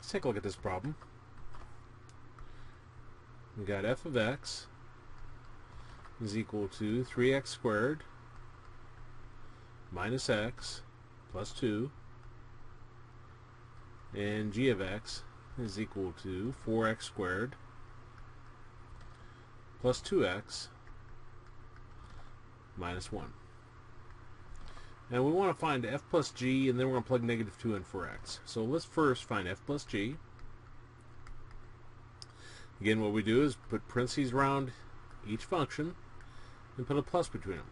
let's take a look at this problem. We got f of x is equal to 3x squared minus x plus 2, and g of x is equal to 4x squared plus 2x minus 1. And we want to find f plus g, and then we're going to plug negative 2 in for x. So let's first find f plus g. Again, what we do is put parentheses around each function and put a plus between them.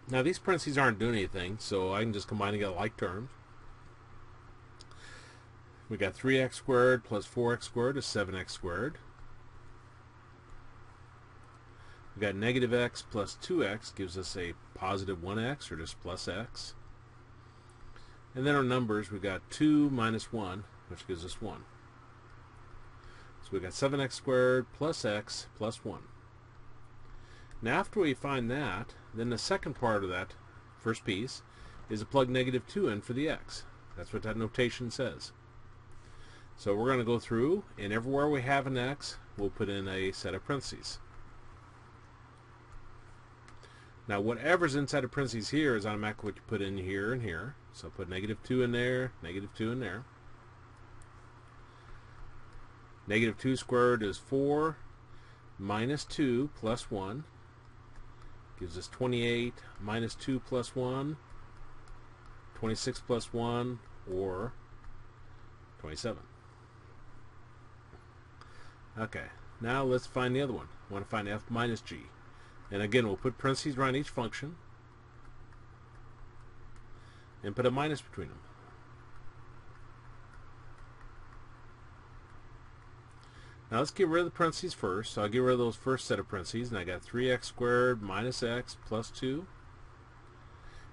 Now these parentheses aren't doing anything, so I can just combine together like terms. We got 3x squared plus 4x squared is 7x squared. We got negative x plus 2x gives us a positive 1x, or just plus x. And then our numbers, we got 2 minus 1, which gives us 1. So we got 7x squared plus x plus 1. Now after we find that, then the second part of that first piece is to plug negative 2 in for the x. That's what that notation says. So we're going to go through, and everywhere we have an x, we'll put in a set of parentheses. Now whatever's inside of parentheses here is automatically what you put in here and here. So put negative 2 in there, negative 2 in there. Negative 2 squared is 4 minus 2 plus 1. Gives us 28 minus 2 plus 1, 26 plus 1, or 27. Okay, now let's find the other one. We want to find f minus g. And again, we'll put parentheses around each function and put a minus between them. Now let's get rid of the parentheses first. So I'll get rid of those first set of parentheses, and I got 3x squared minus x plus 2.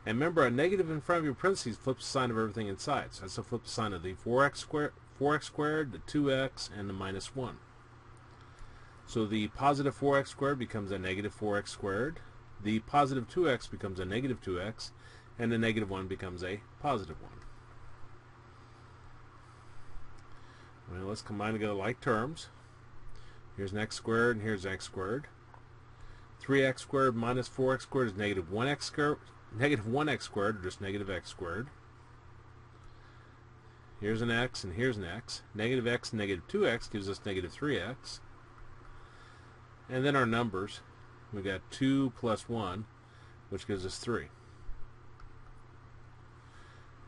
And remember, a negative in front of your parentheses flips the sign of everything inside. So that's the flip sign of the 4x squared, the 2x, and the minus 1. So the positive 4x squared becomes a negative 4x squared. The positive 2x becomes a negative 2x. And the negative 1 becomes a positive 1. Well, let's combine together like terms. Here's an x squared and here's x squared. 3x squared minus 4x squared is negative 1x squared, or just negative x squared. Here's an x and here's an x. Negative x and negative 2x gives us negative 3x. And then our numbers, we got 2 plus 1, which gives us 3.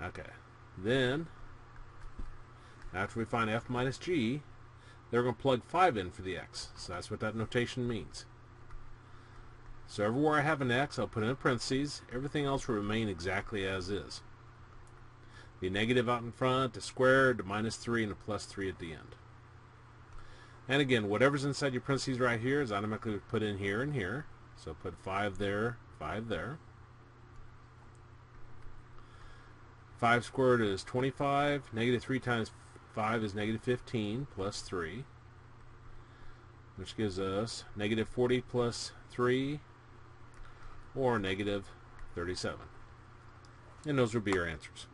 Okay, then after we find f minus g, they're going to plug 5 in for the x. So that's what that notation means. So everywhere I have an x, I'll put in parentheses. Everything else will remain exactly as is. The negative out in front, the squared, the minus 3, and the plus 3 at the end. And again, whatever's inside your parentheses right here is automatically put in here and here. So put 5 there, 5 there. 5 squared is 25. Negative 3 times 5 is negative 15 plus 3, which gives us negative 40 plus 3, or negative 37. And those would be your answers.